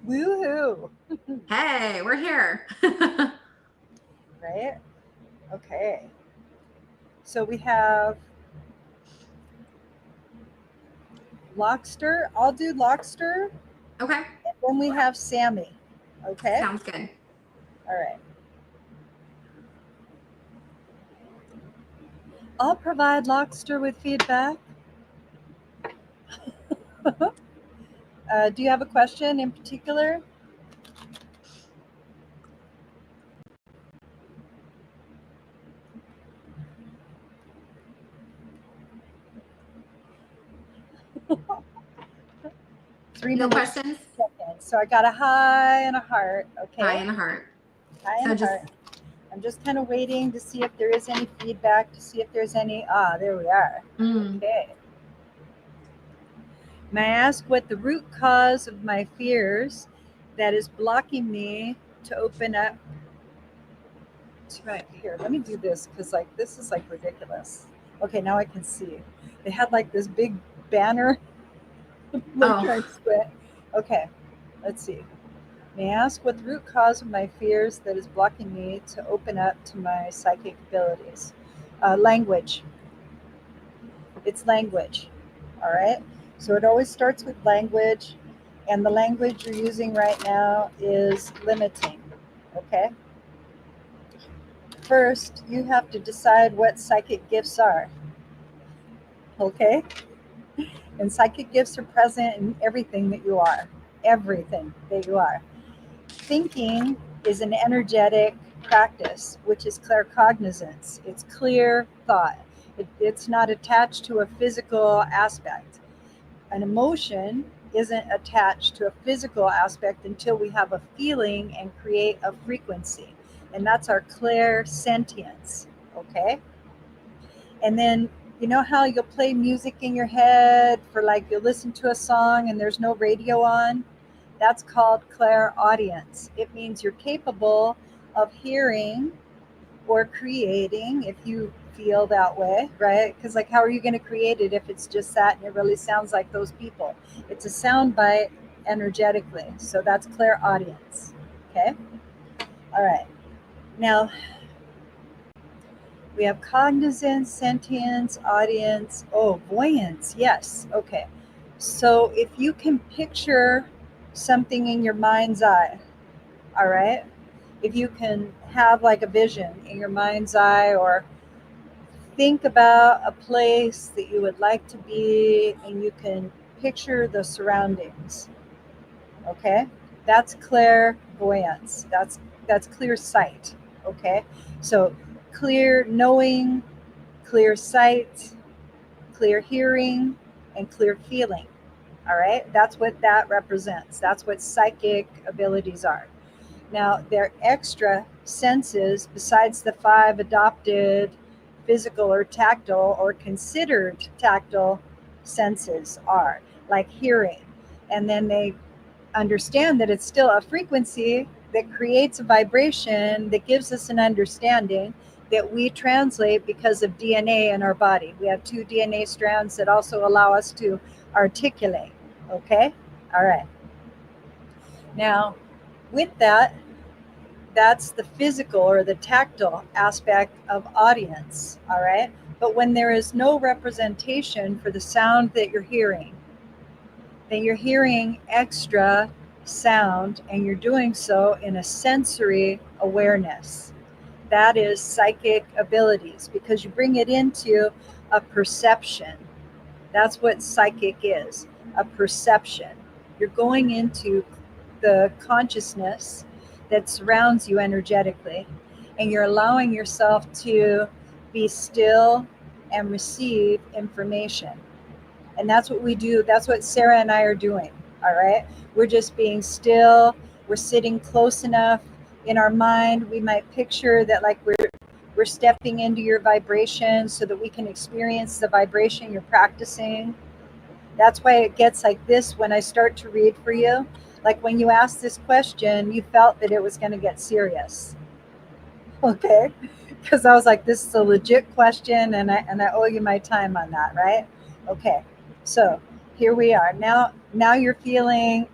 Woohoo! Hey, we're here. Right? Okay. So we have Lockster. I'll do Lockster. Okay, Then we have Sammy. Okay? sounds good. All right. I'll provide Lockster with feedback. Do you have a question in particular? Three No minutes, questions? seconds. So I got a high and a heart. Hi Okay? in the heart. High and So a just heart. I'm just kind of waiting to see if there is any feedback, to see if there's any. There we are. mm, Okay. May I ask what the root cause of my fears that is blocking me to open up to my here? Let me do this because like this is like ridiculous. Okay, now I can see. They had like this big banner like oh, trying to split. Okay, let's see. May I ask what the root cause of my fears that is blocking me to open up to my psychic abilities? Language. It's language. All right. So it always starts with language, and the language you're using right now is limiting. Okay. First, you have to decide what psychic gifts are. Okay. And psychic gifts are present in everything that you are. Everything that you are. Thinking is an energetic practice, which is claircognizance. It's clear thought. It's not attached to a physical aspect. An emotion isn't attached to a physical aspect until we have a feeling and create a frequency. And that's our clair sentience. Okay. And then you know how you'll play music in your head for like you'll listen to a song and there's no radio on? That's called clairaudience. It means you're capable of hearing or creating if you feel that way, right? Because like how are you going to create it if it's just that and it really sounds like those people? It's a sound bite energetically. So that's clairaudience. Okay. All right. Now we have cognizance, sentience, audience. Oh, voyance. Yes. Okay. So if you can picture something in your mind's eye, all right, if you can have like a vision in your mind's eye or think about a place that you would like to be and you can picture the surroundings, okay, that's clairvoyance. That's clear sight. Okay, so clear knowing, clear sight, clear hearing, and clear feeling. All right, that's what that represents. That's what psychic abilities are. Now, their extra senses, besides the five adopted physical or tactile or considered tactile senses, are like hearing. And then they understand that it's still a frequency that creates a vibration that gives us an understanding that we translate because of DNA in our body. We have two DNA strands that also allow us to articulate. Okay? All right. Now, with that, that's the physical or the tactile aspect of audience. All right. But when there is no representation for the sound that you're hearing, then you're hearing extra sound and you're doing so in a sensory awareness. That is psychic abilities because you bring it into a perception. That's what psychic is, a perception. You're going into the consciousness that surrounds you energetically, and you're allowing yourself to be still and receive information. And that's what we do. That's what Sarah and I are doing. All right. We're just being still. We're sitting close enough in our mind. We might picture that like we're stepping into your vibration so that we can experience the vibration you're practicing. That's why it gets like this when I start to read for you. Like when you asked this question, you felt that it was going to get serious. Okay. Because I was like, this is a legit question and I owe you my time on that, right? Okay. So here we are. Now you're feeling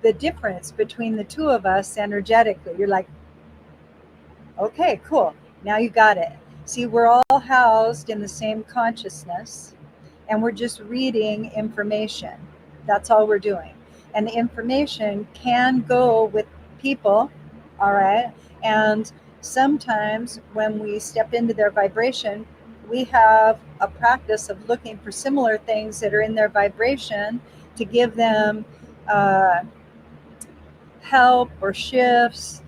the difference between the two of us energetically. You're like, okay, cool. Now you got it. See, we're all housed in the same consciousness and we're just reading information. That's all we're doing. And the information can go with people, all right? And sometimes when we step into their vibration, we have a practice of looking for similar things that are in their vibration to give them uh, help or shifts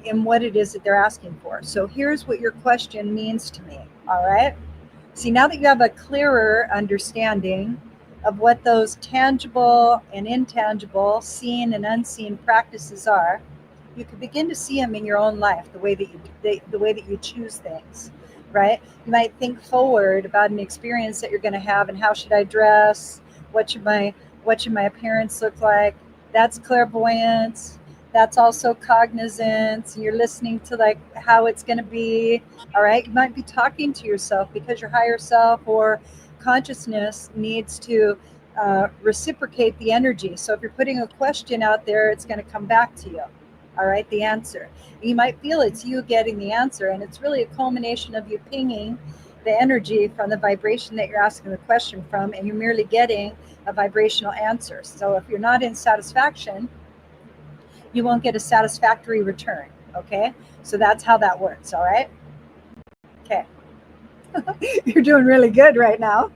in what it is that they're asking for. So here's what your question means to me, all right? See, now that you have a clearer understanding of what those tangible and intangible, seen and unseen practices are, you can begin to see them in your own life, the way that you choose things, right? You might think forward about an experience that you're going to have and how should I dress? What should my appearance look like? That's clairvoyance. That's also cognizance. You're listening to like how it's going to be. All right. You might be talking to yourself because your higher self or consciousness needs to reciprocate the energy. So if you're putting a question out there, it's going to come back to you. All right. The answer. You might feel it's you getting the answer, and it's really a culmination of you pinging the energy from the vibration that you're asking the question from, and you're merely getting a vibrational answer. So if you're not in satisfaction, you won't get a satisfactory return. Okay. So that's how that works. All right. Okay. You're doing really good right now.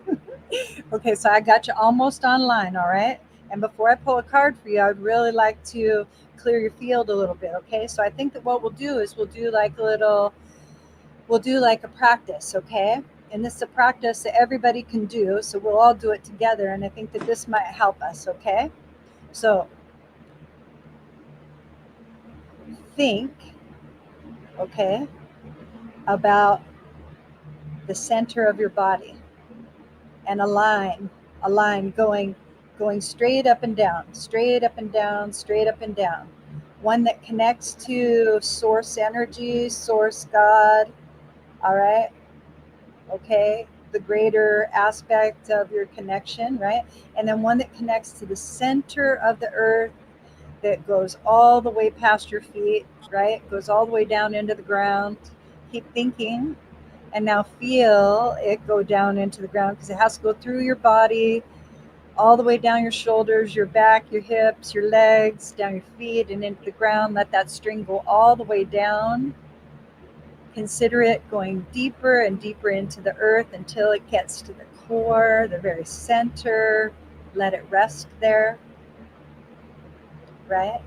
Okay. So I got you almost online. All right. And before I pull a card for you, I would really like to clear your field a little bit. Okay. So I think that what we'll do is we'll do like a practice. Okay. And this is a practice that everybody can do. So we'll all do it together. And I think that this might help us. Okay. So think, okay, about the center of your body and a line going straight up and down, straight up and down, straight up and down. One that connects to source energy, source God, all right? Okay, the greater aspect of your connection, right? And then one that connects to the center of the earth that goes all the way past your feet, right? Goes all the way down into the ground. Keep thinking. And now feel it go down into the ground because it has to go through your body, all the way down your shoulders, your back, your hips, your legs, down your feet, and into the ground. Let that string go all the way down. Consider it going deeper and deeper into the earth until it gets to the core, the very center. Let it rest there, right?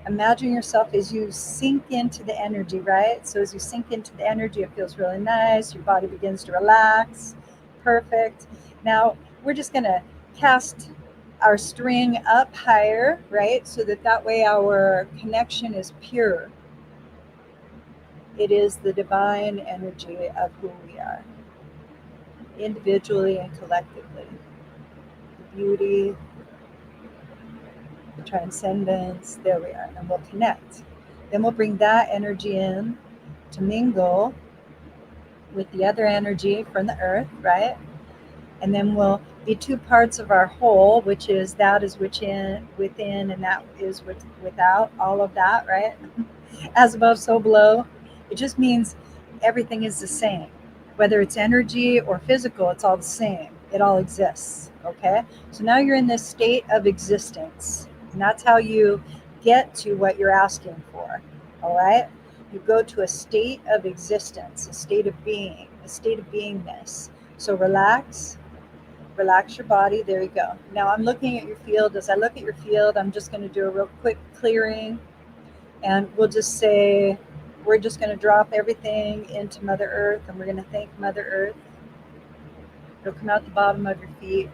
Imagine yourself as you sink into the energy, right? So as you sink into the energy, it feels really nice. Your body begins to relax. Perfect. Now we're just going to cast our string up higher, right? So that way our connection is pure. It is the divine energy of who we are, individually and collectively. The beauty, the transcendence, there we are, and we'll connect. Then we'll bring that energy in to mingle with the other energy from the earth, right? And then we'll be two parts of our whole, which is that is within, and that is without, all of that, right? As above, so below. It just means everything is the same. Whether it's energy or physical, it's all the same. It all exists, okay? So now you're in this state of existence. And that's how you get to what you're asking for, all right? You go to a state of existence, a state of being, a state of beingness. So relax your body. There you go. Now I'm looking at your field. As I look at your field, I'm just going to do a real quick clearing. And we'll just say, we're just going to drop everything into Mother Earth, and we're going to thank Mother Earth. It'll come out the bottom of your feet.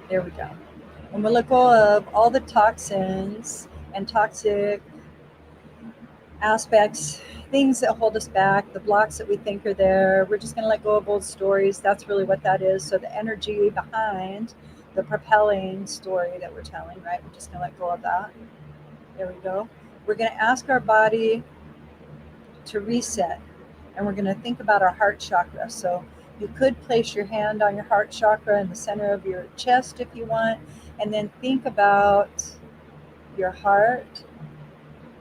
There we go. And we'll let go of all the toxins and toxic aspects, things that hold us back, the blocks that we think are there. We're just going to let go of old stories. That's really what that is. So the energy behind the propelling story that we're telling, right? We're just going to let go of that. There we go. We're going to ask our body to reset, and we're going to think about our heart chakra. So You could place your hand on your heart chakra in the center of your chest if you want, and then think about your heart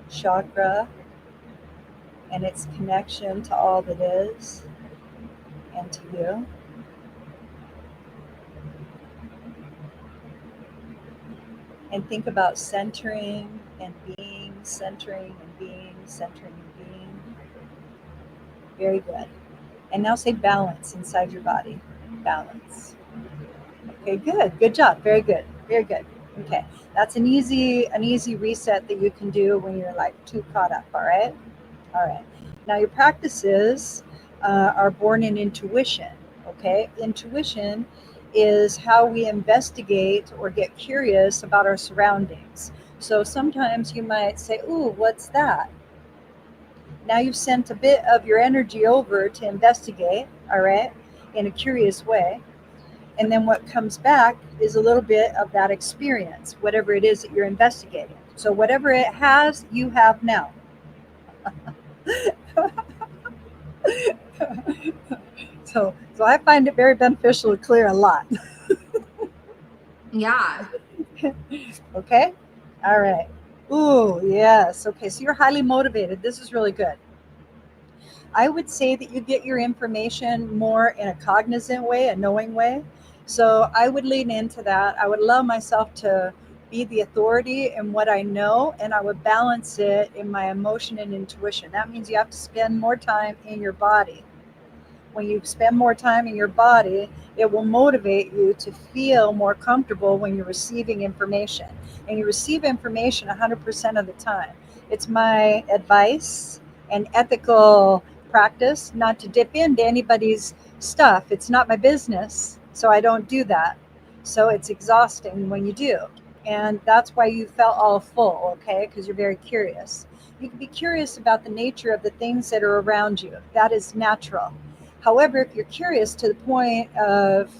chakra and its connection to all that is and to you. And think about centering and being, centering and being, centering and being. Very good. And now say balance inside your body. Balance. Okay, good. Good job. Very good. Very good. Okay. That's an easy reset that you can do when you're like too caught up, all right? All right. Now your practices are born in intuition, okay? Intuition is how we investigate or get curious about our surroundings. So sometimes you might say, "Ooh, what's that?" Now you've sent a bit of your energy over to investigate, all right, in a curious way. And then what comes back is a little bit of that experience, whatever it is that you're investigating. So whatever it has, you have now. So I find it very beneficial to clear a lot. Yeah. Okay? All right. Ooh, yes. Okay, so you're highly motivated. This is really good. I would say that you get your information more in a cognizant way, a knowing way. So I would lean into that. I would allow myself to be the authority in what I know, and I would balance it in my emotion and intuition. That means you have to spend more time in your body. When you spend more time in your body, it will motivate you to feel more comfortable when you're receiving information. And you receive information 100% of the time. It's my advice and ethical practice not to dip into anybody's stuff. It's not my business, so I don't do that. So it's exhausting when you do. And that's why you felt all full, okay? Because you're very curious. You can be curious about the nature of the things that are around you. That is natural. However, if you're curious to the point of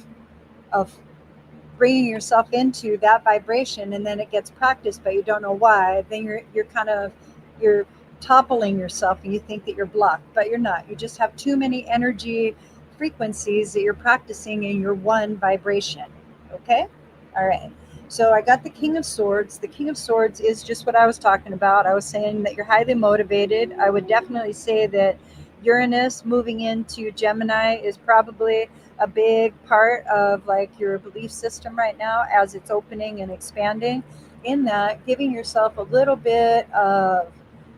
bringing yourself into that vibration and then it gets practiced, but you don't know why, then you're kind of you're toppling yourself and you think that you're blocked, but you're not. You just have too many energy frequencies that you're practicing in your one vibration. Okay? All right. So I got the King of Swords. The King of Swords is just what I was talking about. I was saying that you're highly motivated. I would definitely say that Uranus moving into Gemini is probably a big part of like your belief system right now as it's opening and expanding. In that, giving yourself a little bit of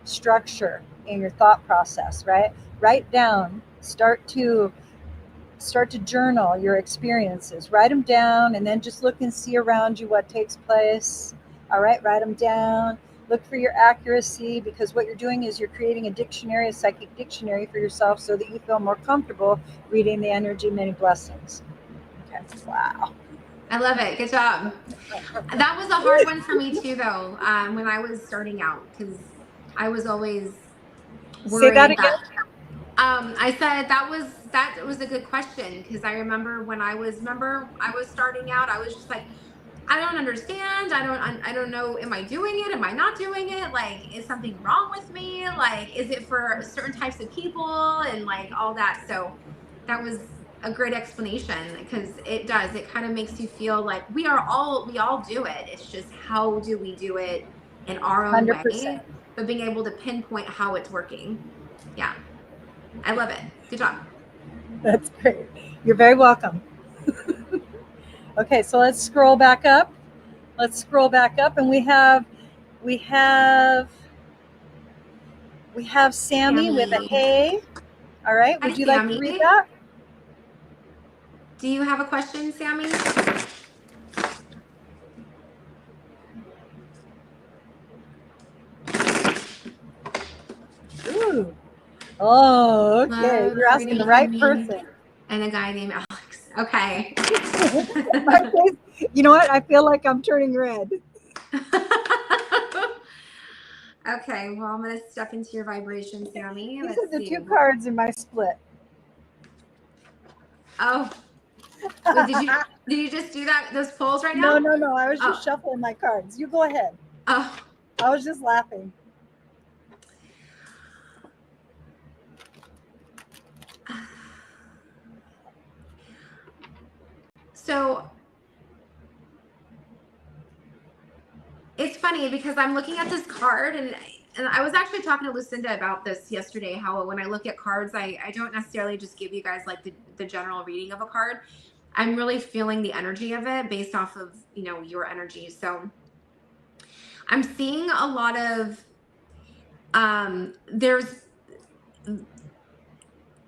structure in your thought process, right? Write down, start to journal your experiences. Write them down and then just look and see around you what takes place. All right, write them down. Look for your accuracy, because what you're doing is you're creating a dictionary, a psychic dictionary for yourself so that you feel more comfortable reading the energy. Many blessings. Okay. Wow. I love it. Good job. That was a hard one for me too, though, when I was starting out, because I was always Say that worried again. that I said that was a good question, because I remember when I was starting out, I was just like, I don't understand. I don't know. Am I doing it? Am I not doing it? Like, is something wrong with me? Like, is it for certain types of people and like all that? So that was a great explanation, because it kind of makes you feel like we all do it. It's just how do we do it in our own 100%. way, but being able to pinpoint how it's working. Yeah. I love it. Good job. That's great. You're very welcome. Okay, so let's scroll back up. Let's scroll back up, and we have we have Sammy with a Sammy. hey. All right, Hi, would you like to Sammy. read that? Do you have a question, Sammy? Ooh. Oh, okay. Love You're asking the reading right from me person. and a guy named Alex. Okay. My face, you know what? I feel like I'm turning red. Okay, well, I'm going to step into your vibration, Sammy. These are Let's the see. two cards in my split. Oh, wait, did you just do that, those polls right now? No. I was just Oh, shuffling my cards. You go ahead. oh. I was just laughing. So it's funny because I'm looking at this card, and I was actually talking to Lucinda about this yesterday, how when I look at cards, I don't necessarily just give you guys like the general reading of a card. I'm really feeling the energy of it based off of, you know, your energy. So I'm seeing a lot of there's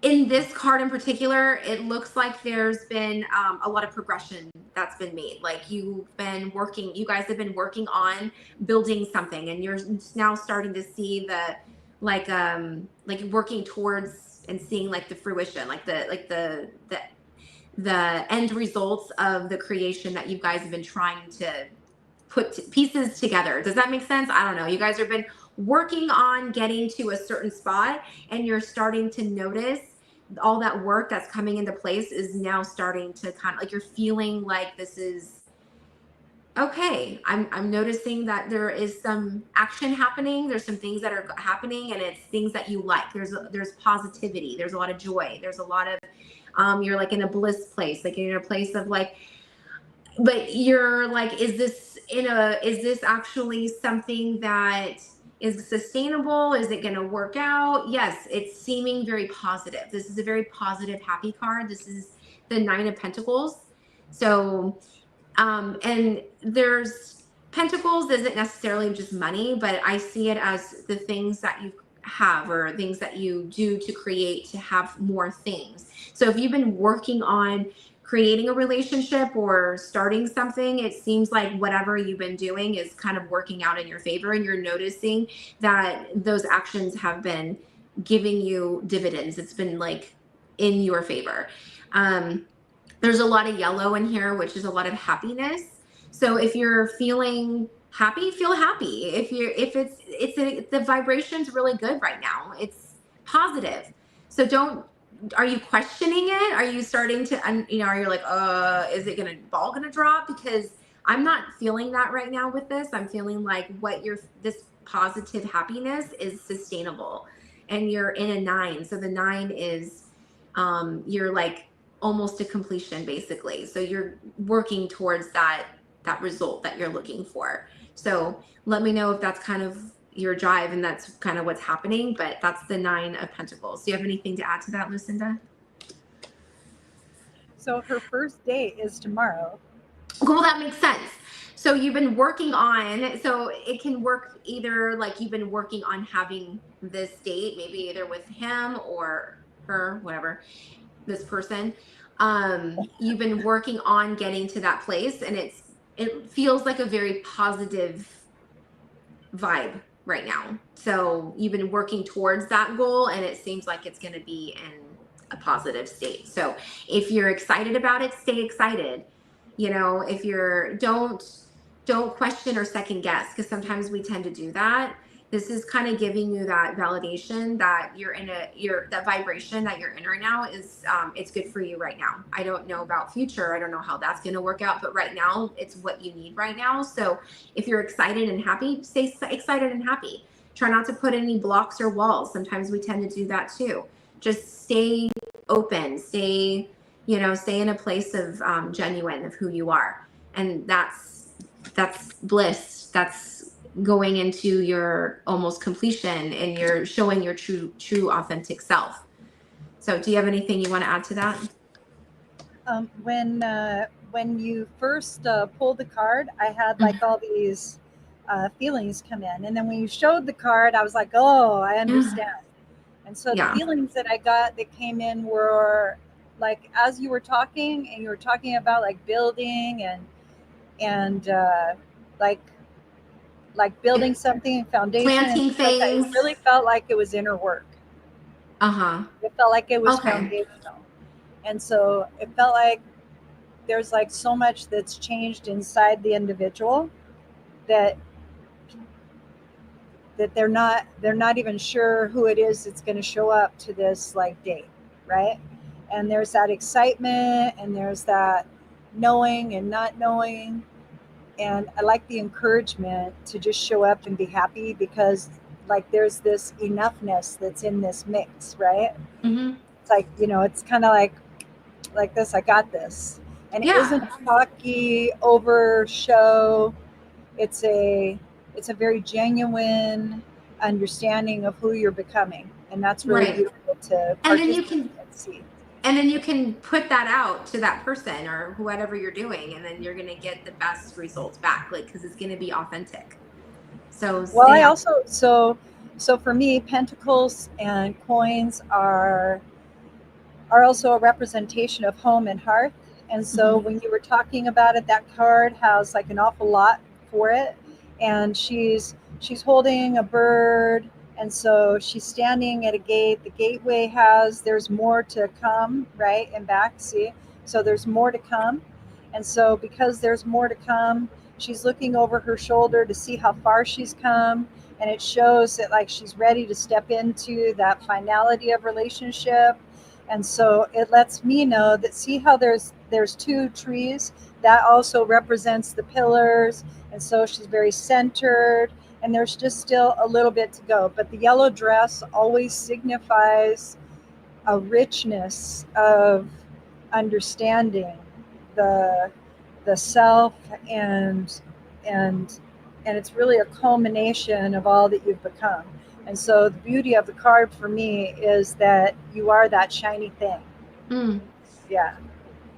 in this card in particular, it looks like there's been a lot of progression that's been made. Like you guys have been working on building something, and you're now starting to see the like working towards and seeing like the fruition, like the end results of the creation that you guys have been trying to put pieces together. Does that make sense? I don't know. You guys have been working on getting to a certain spot, and you're starting to notice all that work that's coming into place is now starting to kind of like, you're feeling like this is okay. I'm noticing that there is some action happening. There's some things that are happening, and it's things that you like. There's positivity. There's a lot of joy. There's a lot of you're like in a bliss place, like you're in a place of like, but you're like, is this actually something that is sustainable? Is it going to work out? Yes, it's seeming very positive. This is a very positive, happy card. This is the 9 of Pentacles. So, and there's Pentacles isn't necessarily just money, but I see it as the things that you have or things that you do to create to have more things. So if you've been working on creating a relationship or starting something, it seems like whatever you've been doing is kind of working out in your favor, and you're noticing that those actions have been giving you dividends. It's been like in your favor. There's a lot of yellow in here, which is a lot of happiness. So if you're feeling happy, feel happy. The vibration's really good right now. It's positive. So are you questioning it? Are you starting to, are you like, is it ball gonna drop? Because I'm not feeling that right now with this. I'm feeling like this positive happiness is sustainable, and you're in a 9. So the 9 is, you're like almost to completion basically. So you're working towards that result that you're looking for. So let me know if that's kind of your drive and that's kind of what's happening, but that's the 9 of Pentacles. Do you have anything to add to that, Lucinda? So her first date is tomorrow. Well, that makes sense. So you've been working on, so it can work either like you've been working on having this date, maybe either with him or her, whatever, this person. You've been working on getting to that place, and it feels like a very positive vibe right now. So you've been working towards that goal, and it seems like it's going to be in a positive state. So if you're excited about it, stay excited. If you're don't question or second guess, because sometimes we tend to do that. This is kind of giving you that validation that that vibration that you're in right now is it's good for you right now. I don't know about future. I don't know how that's going to work out, but right now it's what you need right now. So if you're excited and happy, stay excited and happy. Try not to put any blocks or walls. Sometimes we tend to do that too. Just stay open, stay in a place of genuine of who you are. And that's bliss. That's going into your almost completion, and you're showing your true authentic self. So do you have anything you want to add to that? When you first pulled the card, I had like all these feelings come in, and then when you showed the card, I was like, oh, I understand. And so the feelings that I got that came in were like, as you were talking, and you were talking about like building and like building something and foundation, planting and things. Like that. It really felt like it was inner work. It felt like it was foundational. And so it felt like there's like so much that's changed inside the individual that they're not even sure who it is that's going to show up to this like date, right? And there's that excitement, and there's that knowing and not knowing. And I like the encouragement to just show up and be happy, because like there's this enoughness that's in this mix, right? It's like, it's kind of like this, I got this. and it isn't Yeah. a cocky over show. It's a very genuine understanding of who you're becoming, and that's really Right. beautiful to And then you participate can and see. put that out to that person or whatever you're doing, and then you're going to get the best results back, like, because it's going to be authentic. So Well, I stay. also so for me, pentacles and coins are also a representation of home and hearth. And so Mhm. when you were talking about it, that card has like an awful lot for it. And she's holding a bird, and so she's standing at a gate. The gateway there's more to come, right? And back, see? So there's more to come. And so because there's more to come, she's looking over her shoulder to see how far she's come. And it shows that like she's ready to step into that finality of relationship. And so it lets me know that, see how there's two trees, that also represents the pillars. And so she's very centered, and there's just still a little bit to go, but the yellow dress always signifies a richness of understanding the the self, and and it's really a culmination of all that you've become. And so the beauty of the card for me is that you are that shiny thing. Mm, Yeah.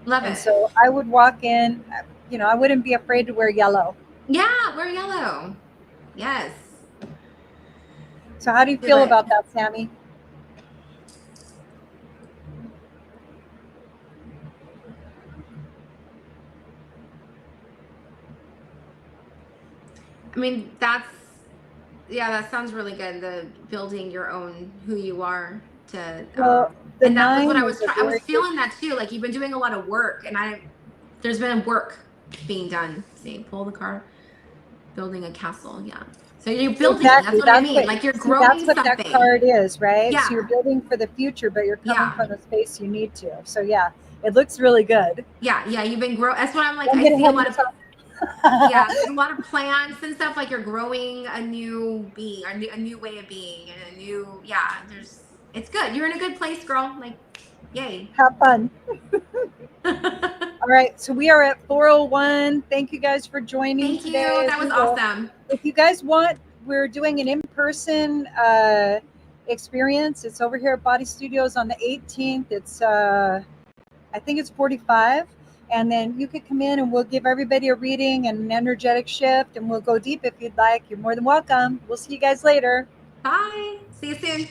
love And it. so I would walk in, I wouldn't be afraid to wear yellow. Yeah, we're yellow. Yes. So how do you Do feel it. about that, Sammy? I mean, yeah, that sounds really good. The building your own who you are to Well, the and that was what nine is a I was very good. feeling that too. Like, you've been doing a lot of work, and there's been work being done. See, pull the card, building a castle. Yeah. So you're building. That's Exactly. what I mean. Like, you're That's growing what that something. card is, right? So you're Yeah. building for the future, but you're coming Yeah. from the space you need to. So yeah, it looks really good. Yeah. Yeah. You've been grow. That's what I'm like. Don't I get see a ahead of lot of, yourself. yeah, there's a lot of plants and stuff, like you're growing a new being, a new way of being, and a new, yeah, it's good. You're in a good place, girl. Like, yay. Have fun. All right, so we are at 4:01. Thank you guys for joining Thank you. today. That was awesome. If you guys want, we're doing an in-person experience. It's over here at Body Studios on the 18th. I think it's 45. And then you could come in and we'll give everybody a reading and an energetic shift, and we'll go deep if you'd like. You're more than welcome. We'll see you guys later. Bye. See you soon.